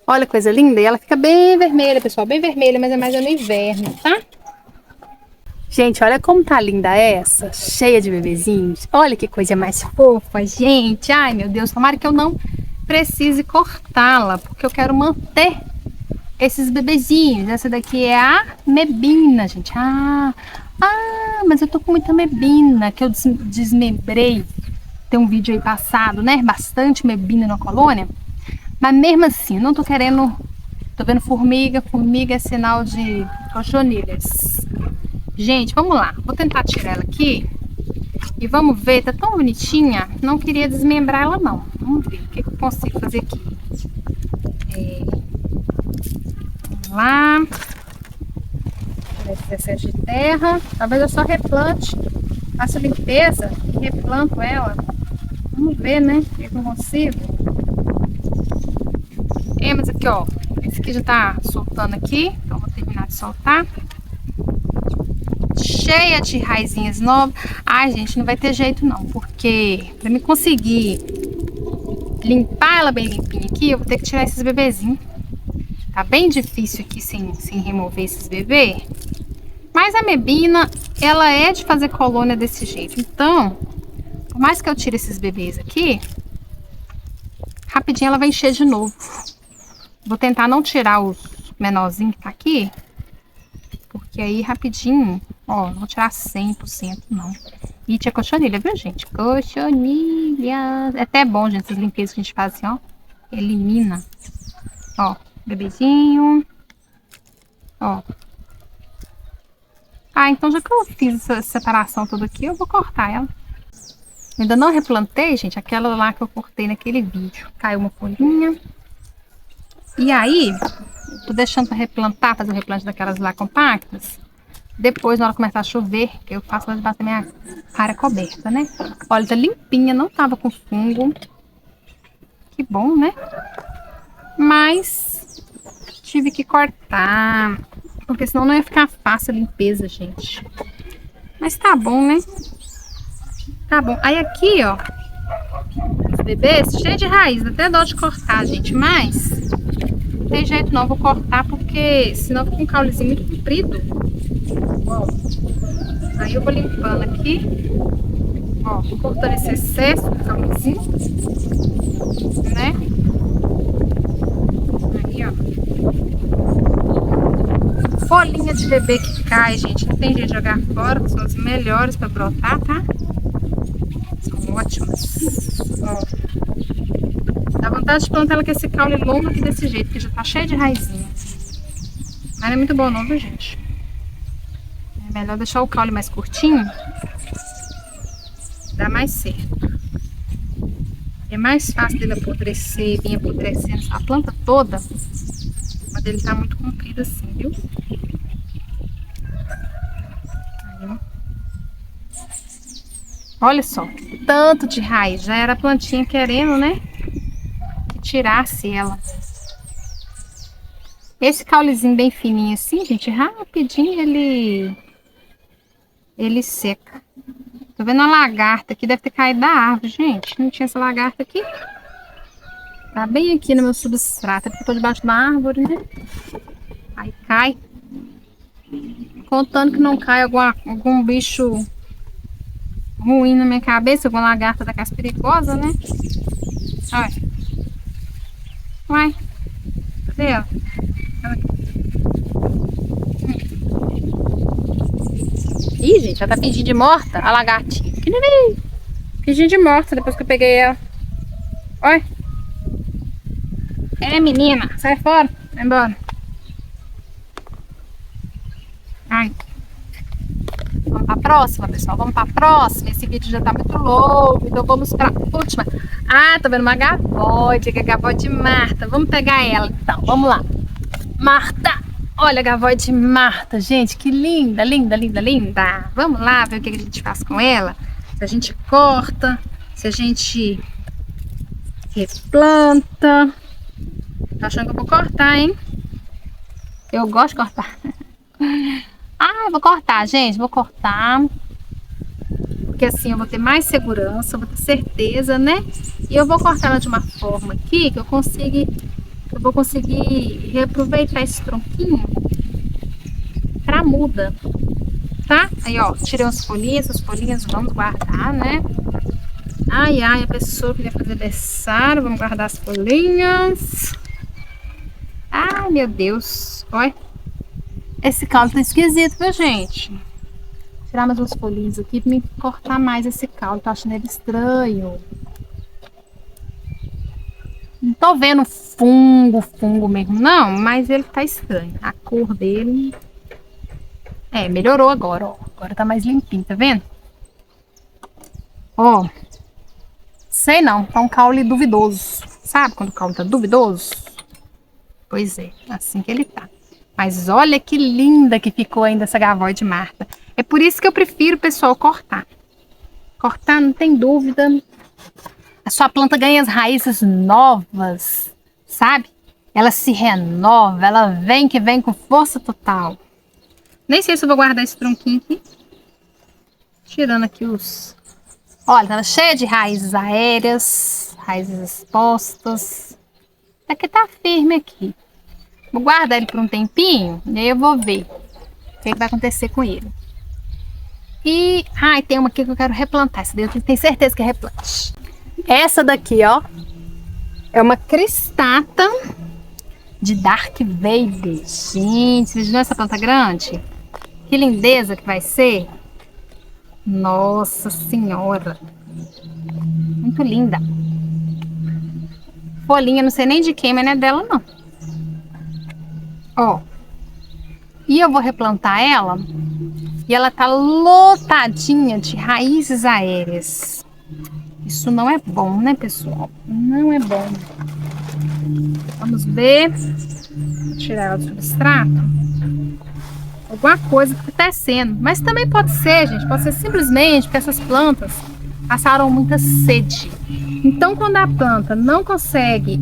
Olha que coisa linda. E ela fica bem vermelha, pessoal. Bem vermelha, mas é mais no inverno, tá? Gente, olha como tá linda essa. Cheia de bebezinhos. Olha que coisa mais fofa, gente. Ai, meu Deus. Tomara que eu não precise cortá-la, porque eu quero manter esses bebezinhos. Essa daqui é a mebina, gente. Mas eu tô com muita mebina que eu desmembrei. Tem um vídeo aí passado, né? Bastante mebina na colônia. Mas mesmo assim, não tô querendo... Tô vendo formiga. Formiga é sinal de cochonilhas. Gente, vamos lá. Vou tentar tirar ela aqui. E vamos ver. Tá tão bonitinha. Não queria desmembrar ela, não. Vamos ver o que eu consigo fazer aqui. Vamos lá. Esse excesso de terra. Talvez eu só replante. Faço limpeza e replanto ela. Vamos ver, né? O que eu consigo. Mas aqui, ó. Esse aqui já tá soltando aqui. Então, vou terminar de soltar. Cheia de raizinhas novas. Ai, gente, não vai ter jeito não. Porque pra mim conseguir limpar ela bem limpinha aqui, eu vou ter que tirar esses bebezinhos. Tá bem difícil aqui sem remover esses bebês. Mas a mebina, ela é de fazer colônia desse jeito. Então, por mais que eu tire esses bebês aqui, rapidinho ela vai encher de novo. Vou tentar não tirar os menorzinhos que tá aqui, porque aí rapidinho, ó, não vou tirar 100% não. E tinha cochonilha, viu, gente? Cochonilha. É até bom, gente, essas limpezas que a gente faz assim, ó. Elimina. Ó, bebezinho. Ó. Ah, então já que eu fiz essa separação toda aqui, eu vou cortar ela. Ainda não replantei, gente, aquela lá que eu cortei naquele vídeo. Caiu uma folhinha. E aí, tô deixando pra replantar, fazer o replante daquelas lá compactas. Depois, na hora que começar a chover, que eu faço lá debaixo da minha área coberta, né? Olha, tá limpinha, não tava com fungo. Que bom, né? Mas tive que cortar, porque senão não ia ficar fácil a limpeza, gente. Mas tá bom, né? Tá bom. Aí aqui, ó, os bebês, cheio de raiz, até dó de cortar, gente. Mas não tem jeito não, vou cortar porque senão fica um caulezinho muito comprido. Ó. Aí eu vou limpando aqui. Ó, vou cortando esse excesso do caulezinho, né? Aí, ó. Folhinha de bebê que cai, gente, não tem jeito de jogar fora, são as melhores pra brotar, tá? São ótimas. Ó. Dá vontade de plantar ela com esse caule longo aqui desse jeito, porque já tá cheio de raizinha. Mas não é muito bom não, viu, gente? É melhor deixar o caule mais curtinho. Dá mais certo. É mais fácil dele apodrecer, vir apodrecendo essa planta toda. Mas ele tá muito comprido assim, viu? Aí, ó. Olha só, tanto de raiz. Já era a plantinha querendo, né? Que tirasse ela. Esse caulezinho bem fininho assim, gente, rapidinho ele seca. Tô vendo uma lagarta aqui, deve ter caído da árvore, gente. Não tinha essa lagarta aqui. Tá bem aqui no meu substrato, é porque eu tô debaixo de uma árvore, né? Aí cai. Contando que não cai algum bicho ruim na minha cabeça, alguma lagarta daquelas perigosas, né? Olha. Uai. Cadê ela? Ih, gente, ela tá pedindo de morta, a lagartinha. Pedindo de morta depois que eu peguei ela. Olha. É, menina, sai fora, vai embora. Ai. Vamos pra próxima, pessoal, vamos pra próxima. Esse vídeo já tá muito longo, então vamos pra última. Ah, tô vendo uma gavoide, que é a gavoide Marta. Vamos pegar ela, então, vamos lá. Marta, olha a gavoide Marta, gente, que linda, linda, linda, linda. Vamos lá ver o que a gente faz com ela. Se a gente corta, se a gente replanta. Tô achando que eu vou cortar, hein? Eu gosto de cortar. Ah, eu vou cortar, gente, vou cortar. Porque assim eu vou ter mais segurança, vou ter certeza, né? E eu vou cortar ela de uma forma aqui que eu vou conseguir reaproveitar esse tronquinho pra muda, tá? Aí, ó, tirei umas folhinhas, essas folhinhas vamos guardar, né? Ai, ai, a pessoa que vai fazer aniversário, vamos guardar as folhinhas. Ai, meu Deus, olha. Esse caule tá esquisito, viu, gente? Vou tirar mais umas folhinhas aqui pra me cortar mais esse caule. Tô achando ele estranho. Não tô vendo fungo mesmo, não. Mas ele tá estranho. A cor dele... É, melhorou agora, ó. Agora tá mais limpinho, tá vendo? Ó. Sei não, tá um caule duvidoso. Sabe quando o caule tá duvidoso? Pois é, assim que ele tá. Mas olha que linda que ficou ainda essa gavoide Marta. É por isso que eu prefiro, pessoal, cortar. Cortar, não tem dúvida. A sua planta ganha as raízes novas, sabe? Ela se renova, ela vem que vem com força total. Nem sei se eu vou guardar esse tronquinho aqui. Tirando aqui os... Olha, ela é cheia de raízes aéreas, raízes expostas. Aqui tá firme aqui. Vou guardar ele por um tempinho e aí eu vou ver o que vai acontecer com ele. E, tem uma aqui que eu quero replantar. Essa daí eu tenho certeza que é replante. Essa daqui, ó, é uma cristata de Dark Vader. Gente, vocês viram essa planta grande? Que lindeza que vai ser. Nossa Senhora. Muito linda. Folhinha, não sei nem de quem, mas não é dela, não. Ó. E eu vou replantar ela. E ela tá lotadinha de raízes aéreas. Isso não é bom, né, pessoal? Não é bom. Vamos ver. Vou tirar ela do substrato. Alguma coisa tá acontecendo. Mas também pode ser, gente. Pode ser simplesmente porque essas plantas passaram muita sede. Então, quando a planta não consegue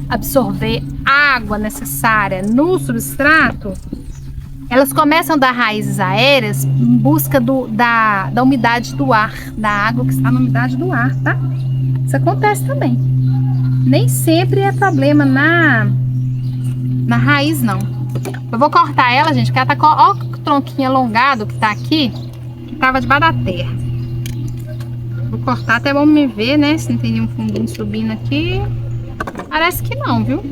absorver a água necessária no substrato, elas começam a dar raízes aéreas em busca da umidade do ar, da água que está na umidade do ar, tá? Isso acontece também. Nem sempre é problema na raiz, não. Eu vou cortar ela, gente, porque ela tá... Ó o tronquinho alongado que tá aqui, que tava debaixo da terra. Vou cortar, até bom me ver, né? Se não tem nenhum funguinho subindo aqui. Parece que não, viu?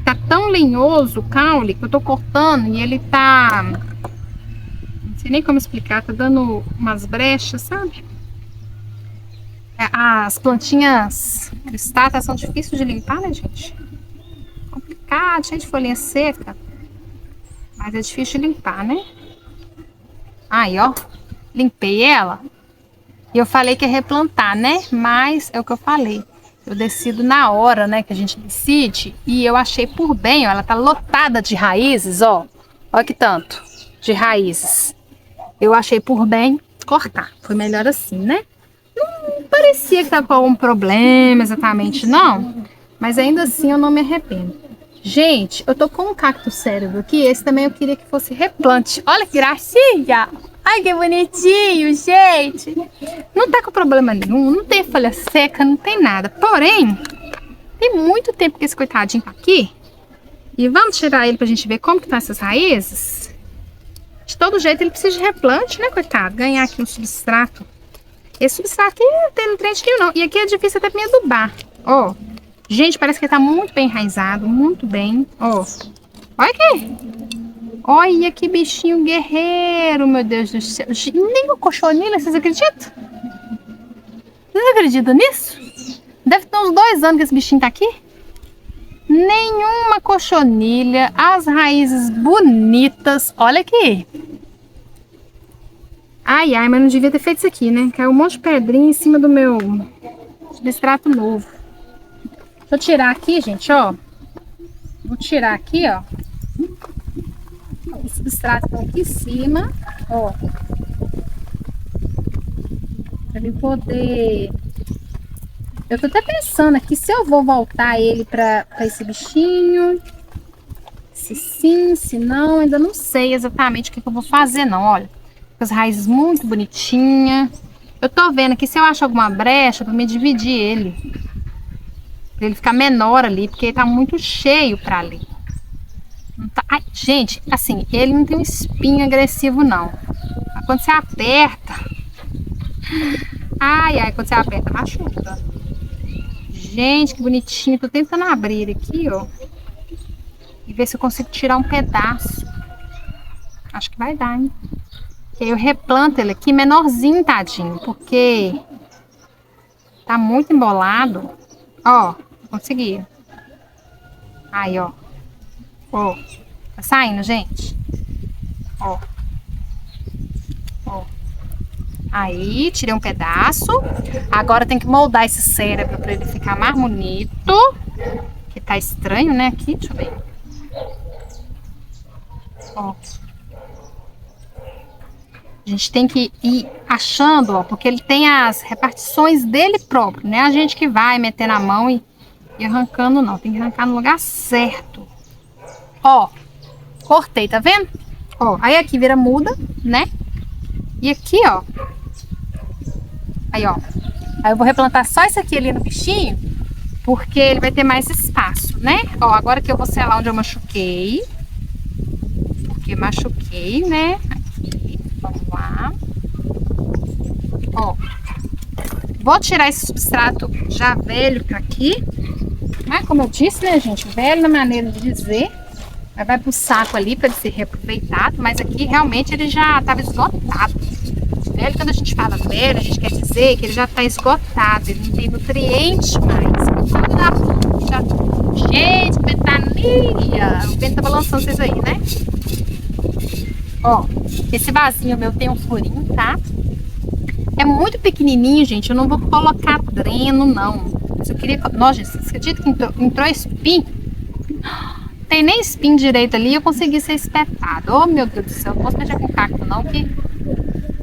Tá tão lenhoso o caule que eu tô cortando e ele tá... Não sei nem como explicar, tá dando umas brechas, sabe? As plantinhas cristáceas são difíceis de limpar, né, gente? Complicado, cheio de folhinha seca. Mas é difícil de limpar, né? Aí, ó. Limpei ela. E eu falei que ia replantar, né? Mas é o que eu falei. Eu decido na hora, né, que a gente decide. E eu achei por bem, ó, ela tá lotada de raízes, ó. Olha que tanto de raízes. Eu achei por bem cortar. Foi melhor assim, né? Não parecia que tava com algum problema exatamente, não. Mas ainda assim eu não me arrependo. Gente, eu tô com um cacto cérebro aqui. Esse também eu queria que fosse replante. Olha que gracinha! Ai, que bonitinho, gente! Não tá com problema nenhum, não tem folha seca, não tem nada. Porém, tem muito tempo que esse coitadinho tá aqui. E vamos tirar ele pra gente ver como que estão essas raízes. De todo jeito, ele precisa de replante, né, coitado? Ganhar aqui um substrato. Esse substrato aqui não tem nutriente nenhum, não. E aqui é difícil até pra me adubar. Ó, gente, parece que ele tá muito bem enraizado, muito bem. Ó, olha aqui. Olha que bichinho guerreiro, meu Deus do céu. Nem o cochonilha, vocês acreditam? Vocês acreditam nisso? Deve ter uns 2 anos que esse bichinho tá aqui. Nenhuma cochonilha, as raízes bonitas. Olha aqui. Ai, mas não devia ter feito isso aqui, né? Caiu um monte de pedrinha em cima do meu substrato novo. Deixa eu tirar aqui, gente, ó. Vou tirar aqui, ó. O substrato tá aqui em cima, ó. Pra ele poder... Eu tô até pensando aqui se eu vou voltar ele pra esse bichinho. Se sim, se não, ainda não sei exatamente o que eu vou fazer, não, olha. Com as raízes muito bonitinhas. Eu tô vendo aqui se eu acho alguma brecha pra me dividir ele. Pra ele ficar menor ali, porque ele tá muito cheio pra ali. Não tá... Ai, gente, assim, ele não tem um espinho agressivo, não. Mas quando você aperta... Ai, quando você aperta, machuca. Gente, que bonitinho. Tô tentando abrir aqui, ó. E ver se eu consigo tirar um pedaço. Acho que vai dar, hein? E aí eu replanto ele aqui menorzinho, tadinho. Porque tá muito embolado. Ó, consegui. Aí, ó. Ó, tá saindo, gente. Ó. Ó. Aí, tirei um pedaço. Agora tem que moldar esse cérebro pra ele ficar mais bonito. Que tá estranho, né? Aqui, deixa eu ver. Ó. A gente tem que ir achando, ó. Porque ele tem as repartições dele próprio, né? A gente que vai meter na mão e arrancando, não. Tem que arrancar no lugar certo. Ó. Cortei, tá vendo? Ó. Aí aqui vira muda, né? E aqui, ó. Aí, ó. Aí eu vou replantar só isso aqui ali no bichinho, porque ele vai ter mais espaço, né? Ó, agora que eu vou selar onde eu machuquei. Porque machuquei, né? Aqui, vamos lá. Ó. Vou tirar esse substrato já velho pra aqui. Mas como eu disse, né, gente? Velho na maneira de dizer. Aí vai pro saco ali para ele ser reaproveitado. Mas aqui realmente ele já estava esgotado. Velho, quando a gente fala velho, a gente quer dizer que ele já está esgotado. Ele não tem nutriente mais. Gente, ventania! O vento tá balançando vocês aí, né? Ó, esse vasinho meu tem um furinho, tá? É muito pequenininho, gente. Eu não vou colocar dreno, não. Mas eu queria... Nossa, gente, você acredita que entrou espinho? Tem nem espinho direito ali, eu consegui ser espetado. Oh, meu Deus do céu, não posso mexer com cacto não, que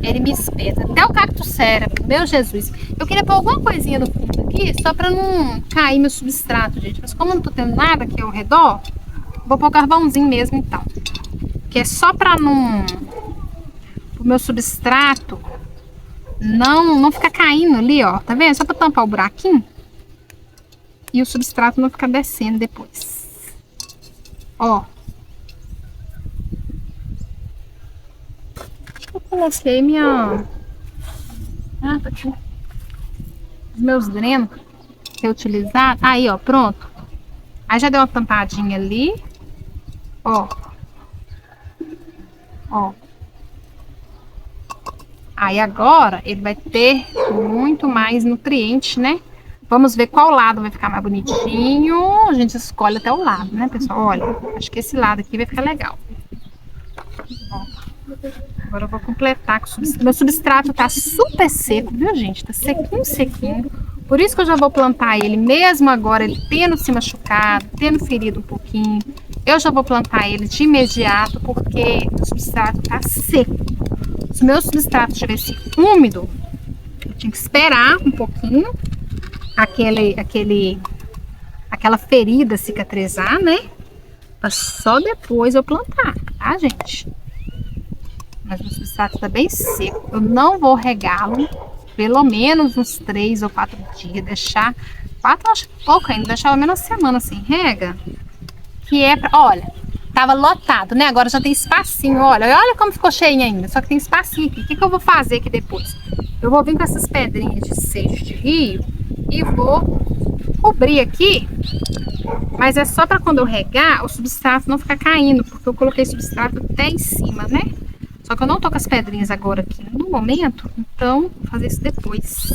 ele me espeta. Até o cacto cérebro, meu Jesus. Eu queria pôr alguma coisinha no fundo aqui, só pra não cair meu substrato, gente. Mas como eu não tô tendo nada aqui ao redor, vou pôr carvãozinho mesmo, então. Que é só pra não... o meu substrato não ficar caindo ali, ó. Tá vendo? Só pra tampar o buraquinho. E o substrato não ficar descendo depois. Ó. Eu coloquei minha... Ah, tá aqui. Os meus drenos reutilizados. Aí, ó, pronto. Aí já deu uma tampadinha ali. Ó. Ó. Aí agora ele vai ter muito mais nutriente, né? Vamos ver qual lado vai ficar mais bonitinho. A gente escolhe até o lado, né, pessoal? Olha, acho que esse lado aqui vai ficar legal. Ó. Agora eu vou completar com o substrato. Meu substrato tá super seco, viu, gente? Tá sequinho, sequinho. Por isso que eu já vou plantar ele, mesmo agora ele tendo se machucado, tendo ferido um pouquinho. Eu já vou plantar ele de imediato, porque o substrato tá seco. Se o meu substrato estivesse úmido, eu tinha que esperar um pouquinho aquela ferida cicatrizar, né? Pra só depois eu plantar, tá, gente? Mas o substrato tá bem seco. Eu não vou regá-lo pelo menos uns 3 ou 4 dias. Deixar 4, acho pouco ainda. Deixar pelo menos uma semana sem rega. Que é pra... Olha, tava lotado, né? Agora já tem espacinho. Olha como ficou cheinho ainda. Só que tem espacinho aqui. O que eu vou fazer aqui depois? Eu vou vir com essas pedrinhas de seixo de rio e vou cobrir aqui. Mas é só para quando eu regar, o substrato não ficar caindo. Porque eu coloquei substrato até em cima, né? Só que eu não tô com as pedrinhas agora aqui no momento, então vou fazer isso depois.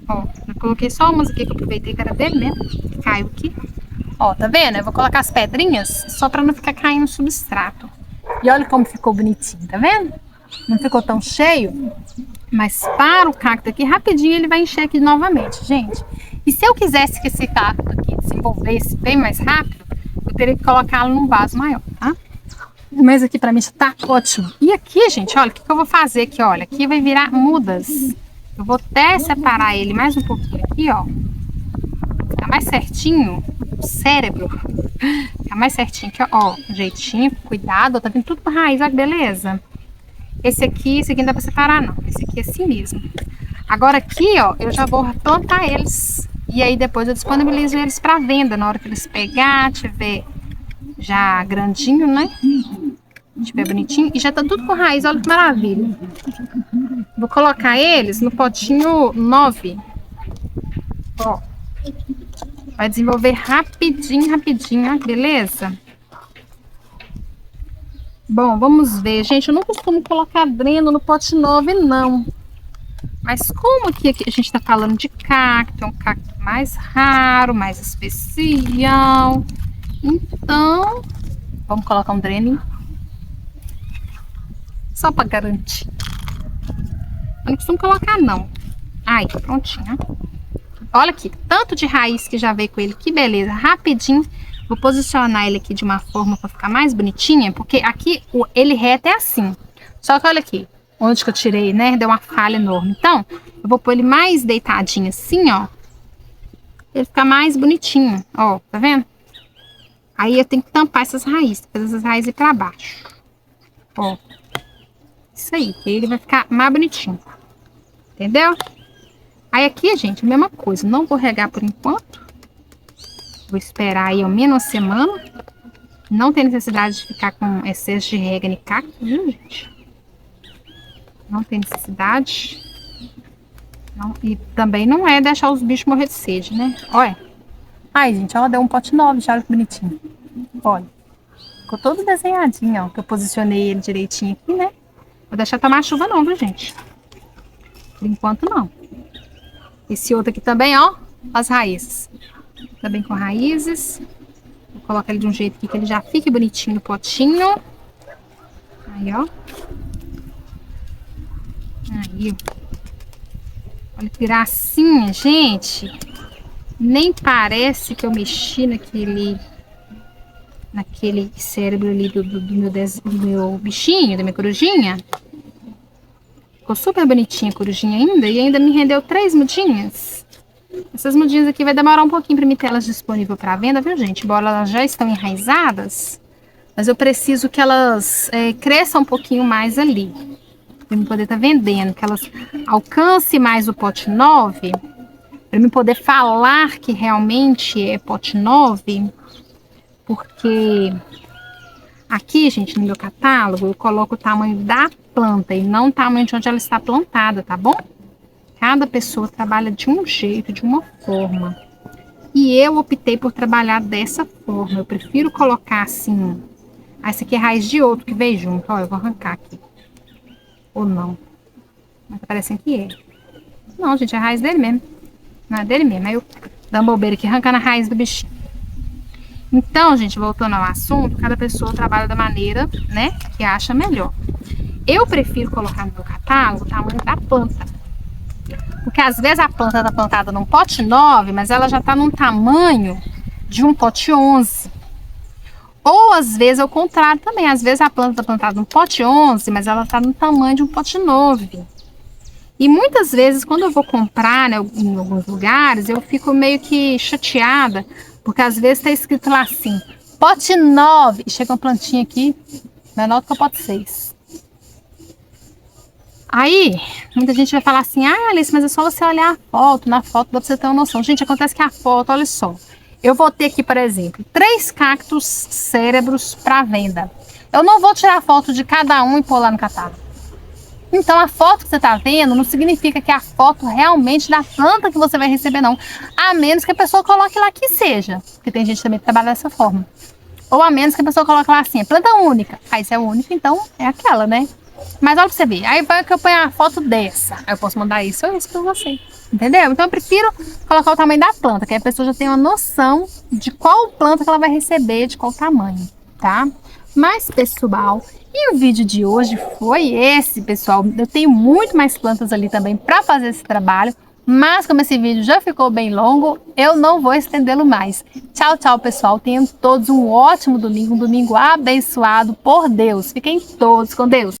Ó, eu coloquei só umas aqui que eu aproveitei que era dele mesmo, que caiu aqui. Ó, tá vendo? Eu vou colocar as pedrinhas só pra não ficar caindo o substrato. E olha como ficou bonitinho, tá vendo? Não ficou tão cheio, mas para o cacto aqui, rapidinho ele vai encher aqui novamente, gente. E se eu quisesse que esse cacto aqui desenvolvesse bem mais rápido, eu teria que colocá-lo num vaso maior, tá? Mas aqui pra mim já tá ótimo. E aqui, gente, olha, o que eu vou fazer aqui, olha. Aqui vai virar mudas. Eu vou até separar ele mais um pouquinho aqui, ó. Ficar mais certinho. O cérebro. Ficar mais certinho aqui, ó. Jeitinho, cuidado. Tá vindo tudo com raiz, olha que beleza. Esse aqui não dá pra separar, não. Esse aqui é assim mesmo. Agora aqui, ó, eu já vou plantar eles. E aí depois eu disponibilizo eles pra venda. Na hora que eles pegar, tiver já grandinho, né? Tiver bonitinho. E já tá tudo com raiz, olha que maravilha. Vou colocar eles no potinho 9. Ó. Vai desenvolver rapidinho, rapidinho, ó, beleza? Bom, vamos ver. Gente, eu não costumo colocar dreno no pote 9, não. Mas como aqui a gente tá falando de cacto, é um cacto mais raro, mais especial. Então, vamos colocar um dreno só para garantir. Eu não costumo colocar, não. Aí, prontinho. Olha aqui, tanto de raiz que já veio com ele. Que beleza, rapidinho. Vou posicionar ele aqui de uma forma para ficar mais bonitinha. Porque aqui, ele reto é assim. Só que olha aqui, onde que eu tirei, né? Deu uma falha enorme. Então, eu vou pôr ele mais deitadinho assim, ó. Ele fica mais bonitinho, ó. Tá vendo? Aí eu tenho que tampar essas raízes. Fazer essas raízes para baixo. Ó. Isso aí, que ele vai ficar mais bonitinho. Entendeu? Aí aqui, gente, a mesma coisa. Não vou regar por enquanto. Vou esperar aí ao menos uma semana. Não tem necessidade de ficar com excesso de rega nem cacto, viu, gente? Não tem necessidade. Não, e também não é deixar os bichos morrer de sede, né? Olha. Ai, gente, ó, deu um pote novo já, olha que bonitinho. Olha. Ficou todo desenhadinho, ó. Que eu posicionei ele direitinho aqui, né? Vou deixar tomar chuva não, viu, gente? Por enquanto, não. Esse outro aqui também, ó. As raízes. Também com raízes. Vou colocar ele de um jeito aqui que ele já fique bonitinho no potinho. Aí, ó. Aí. Olha que gracinha, gente. Nem parece que eu mexi naquele cérebro ali do meu bichinho, da minha corujinha. Ficou super bonitinha a corujinha ainda. E ainda me rendeu 3 mudinhas. Essas mudinhas aqui vai demorar um pouquinho para me ter elas disponíveis para venda, viu, gente? Embora elas já estão enraizadas. Mas eu preciso que elas cresçam um pouquinho mais ali. Para eu poder estar vendendo. Que elas alcancem mais o pote 9. Para eu poder falar que realmente é pote 9. Porque aqui, gente, no meu catálogo, eu coloco o tamanho da planta e não o tamanho de onde ela está plantada, tá bom? Cada pessoa trabalha de um jeito, de uma forma. E eu optei por trabalhar dessa forma. Eu prefiro colocar assim... Ah, essa aqui é raiz de outro que veio junto. Ó, eu vou arrancar aqui. Ou não. Mas tá parecendo que é. Não, gente, é a raiz dele mesmo. Não é dele mesmo. Aí eu dou uma bobeira aqui, arrancando a raiz do bichinho. Então, gente, voltando ao assunto, cada pessoa trabalha da maneira, né, que acha melhor. Eu prefiro colocar no meu catálogo o tamanho da planta. Porque às vezes a planta está plantada num pote 9, mas ela já está num tamanho de um pote 11. Ou às vezes é o contrário também. Às vezes a planta está plantada num pote 11, mas ela está no tamanho de um pote 9. E muitas vezes, quando eu vou comprar, né, em alguns lugares, eu fico meio que chateada, porque às vezes está escrito lá assim, pote 9, e chega uma plantinha aqui, menor do que o pote 6. Aí, muita gente vai falar assim, ah, Alice, mas é só você olhar a foto, na foto dá pra você ter uma noção. Gente, acontece que a foto, olha só, eu vou ter aqui, por exemplo, 3 cactos cérebros para venda. Eu não vou tirar foto de cada um e pôr lá no catálogo. Então, a foto que você está vendo não significa que é a foto realmente da planta que você vai receber, não. A menos que a pessoa coloque lá que seja. Porque tem gente também que trabalha dessa forma. Ou a menos que a pessoa coloque lá assim, é planta única. Aí se é única, então é aquela, né? Mas olha pra você ver. Aí vai que eu ponho a foto dessa. Aí eu posso mandar isso ou isso pra você. Entendeu? Então eu prefiro colocar o tamanho da planta, que a pessoa já tem uma noção de qual planta que ela vai receber, de qual tamanho, tá? Mas, pessoal, e o vídeo de hoje foi esse, pessoal. Eu tenho muito mais plantas ali também para fazer esse trabalho, mas como esse vídeo já ficou bem longo, eu não vou estendê-lo mais. Tchau, tchau, pessoal. Tenham todos um ótimo domingo, um domingo abençoado por Deus. Fiquem todos com Deus.